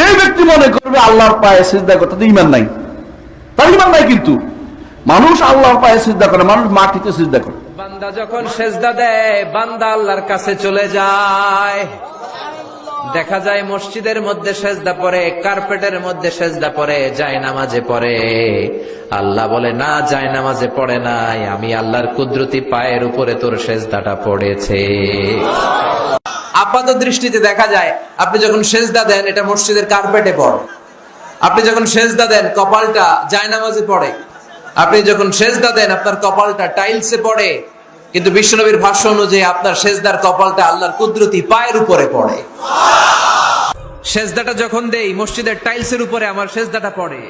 যে ব্যক্তি মনে করবে আল্লাহর পায়ে সিজদা করতে, তার ঈমান নাই, তার ঈমান নাই। কিন্তু মানুষ আল্লাহর পায়ে সিজদা করে, মানুষ মাটিতে সিজদা করে। বান্দা যখন সেজদা দেয়, বান্দা আল্লাহর কাছে চলে যায়। দেখা যায় মসজিদের মধ্যে সেজদা পড়ে, কার্পেটের মধ্যে সেজদা পড়ে, জায়নামাজে পড়ে। আল্লাহ বলে না, জায়নামাজে পড়ে নাই, আমি আল্লাহর কুদরতি পায়ের উপরে তোর সেজদাটা পড়েছে। আপাত দৃষ্টিতে দেখা যায় আপনি যখন সেজদা দেন এটা মসজিদের কার্পেটে পড়ে, আপনি যখন সেজদা দেন কপালটা জায়নামাজে পড়ে, আপনি যখন সেজদা দেন আপনার কপালটা টাইলসে পড়ে। কিন্তু বিশ্বনবীর ভাষ্য অনুযায়ী আপনার সেজদার কপালটা আল্লাহর কুদরতি পায়ের উপরে পড়ে। সেজদাটা যখন দেই মসজিদের টাইলসের উপরে আমার সেজদাটা পড়ে,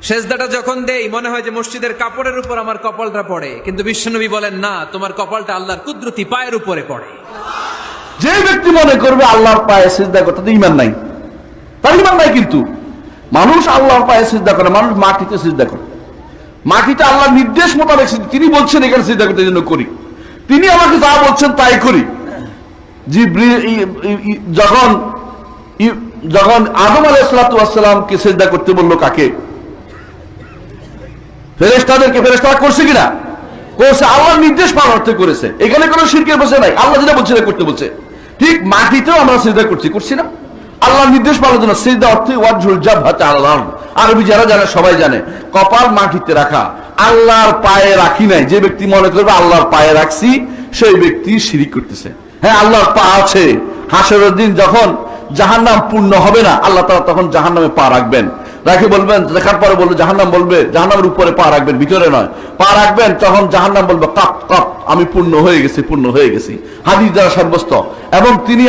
সেজদাটা যখন দেই মনে হয় যে মসজিদের কাপড়ের উপর আমার কপালটা পড়ে। কিন্তু বিশ্বনবী বলেন না, তোমার কপালটা আল্লাহর কুদরতি পায়ের উপরে পড়ে। যে ব্যক্তি মনে করবে আল্লাহর পায়ে সিজদা করতে, তার ঈমান নাই, তার ঈমান নাই। কিন্তু মানুষ আল্লাহর পায়ে সিজদা করে, মানুষ মাটিতে সিজদা করে। মাটিতে আল্লাহর নির্দেশ মোতাবেক তিনি বলছেন এখানে সিজদা করতে জন্য করি, তিনি আমাকে যা বলছেন তাই করি। যখন আদম আলাইহিস সালামকে সিজদা করতে বললো, কাকে? ফেরেশতাদেরকে। ফেরেশতারা করছে কিনা? করছে। আল্লাহর নির্দেশ পালন করেছে। এখানে কোনো শিরকের বসে নাই, আল্লাহ যেটা বলছে করতে বলছে। ঠিক মাটিতেও আমরা সিজদা করছি না? আল্লাহর নির্দেশ পালন জন্য। সিজদা অর্থে ওয়াজহুল জাবহাতি আলাল আরদ। আরবি যারা জানে সবাই জানে, কপাল মাটিতে রাখা। আল্লাহর পায়ে রাখি নাই। যে ব্যক্তি মনে করবে আল্লাহর পায়ে রাখছি, সেই ব্যক্তি শিরক করতেছে। হ্যাঁ, আল্লাহর পা আছে। হাসরের দিন যখন জাহান্নাম পূর্ণ হবে না, আল্লাহ তাআলা তখন জাহান্নামে পা রাখবেন। রাখে বলবেন, দেখার পরে বলবে, জাহান্নাম বলবে, জাহান্নামের উপরে পা রাখবেন, ভিতরে নয়, পা রাখবেন। তখন জাহান্নাম বলবে, কাপ কাপ, আমি পূর্ণ হয়ে গেছি, পূর্ণ হয়ে গেছি। হাদিস দ্বারা সাব্যস্ত। এবং তিনি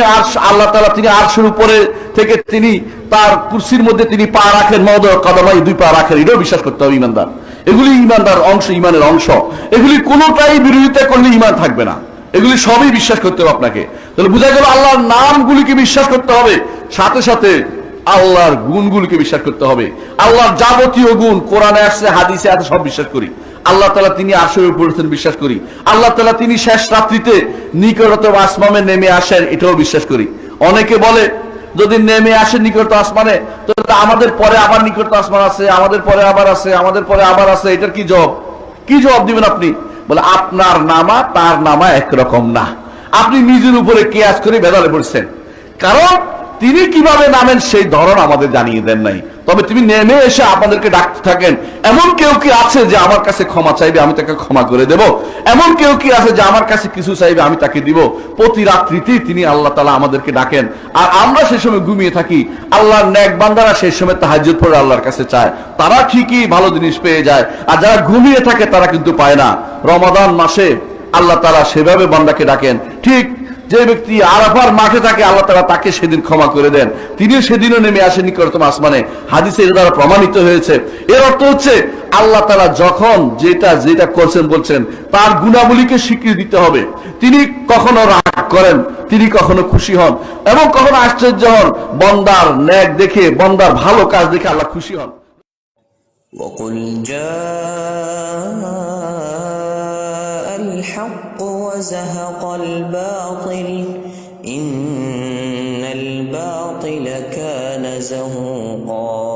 আল্লাহ তাআলা তিনি আরশের উপরে থেকে তিনি তার কুরসির মধ্যে তিনি পা রাখেন, মওদুউ কদমাই, দুই পা রাখেন। এটাও বিশ্বাস করতে হবে ইমানদার। এগুলি ইমানদার অংশ, ইমানের অংশ। এগুলি কোনোটাই বিরোধিতা করলে ইমান থাকবে না। এগুলি সবই বিশ্বাস করতে হবে আপনাকে। তাহলে বোঝা গেল আল্লাহর নামগুলিকে বিশ্বাস করতে হবে, সাথে সাথে আল্লাহর গুণগুলিকে বিশ্বাস করতে হবে। আল্লাহর যাবতীয় গুণ কোরআনে আসছে, হাদিসে আছে, সব বিশ্বাস করি। আল্লাহ তাআলা তিনি আরশের উপরে পড়েছেন, বিশ্বাস করি। আল্লাহ তাআলা তিনি শেষ রাত্রিতে নিকটতম আসমানে নেমে আসেন, এটাও বিশ্বাস করি। অনেকে বলে যদি নেমে আসেন নিকট আসমানে, তো আমাদের পরে আবার নিকট আসমান আছে, আমাদের পরে আবার আছে, আমাদের পরে আবার আছে। এটার কি জবাব? কি জবাব দিবেন আপনি? বলে আপনার নামা তার নামা একরকম না। আপনি নিজের উপরে কিয়াস করে বেদালে পড়ছেন। কারণ তিনি কিভাবে নামেন সেই ধরন আমাদের জানিয়ে দেন নাই। তবে তিনি নেমে এসে আপনাদেরকে ডাকতে থাকেন। এমন কেউ কি আছে যে আমার কাছে ক্ষমা চাইবে, আমি তাকে ক্ষমা করে দেব? এমন কেউ কি আছে যে আমার কাছে কিছু চাইবে, আমি তাকে দিব? প্রতি রাত্রিতেই তিনি আল্লাহ তাআলা আমাদেরকে ডাকেন। আর আমরা সেই সময় ঘুমিয়ে থাকি। আল্লাহর নেক বান্দারা সেই সময় তাহাজ্জুদ পড়ে আল্লাহর কাছে চায়, তারা ঠিকই ভালো জিনিস পেয়ে যায়। আর যারা ঘুমিয়ে থাকে তারা কিন্তু পায় না। রমাদান মাসে আল্লাহ তাআলা সেভাবে বান্দাকে ডাকেন। ঠিক যে ব্যক্তি আরাফার মাঠে থাকে, আল্লাহ তাআলা তাকে সেদিন ক্ষমা করে দেন। তিনিও সেদিনও নেমে আসেন নিকটতম আসমানে। হাদিসে এর দ্বারা প্রমাণিত হয়েছে। এর অর্থ হচ্ছে আল্লাহ তাআলা যখন যেটা করছেন বলছেন, তার গুণাবলীকে স্বীকৃতি দিতে হবে। তিনি কখনো রাগ করেন, তিনি কখনো খুশি হন, এবং কখনো আশ্চর্য হন। বন্দার নেক দেখে, বন্দার ভালো কাজ দেখে আল্লাহ খুশি হন। وقل جاء الحق وزهق الباطل إن الباطل كان زهوقا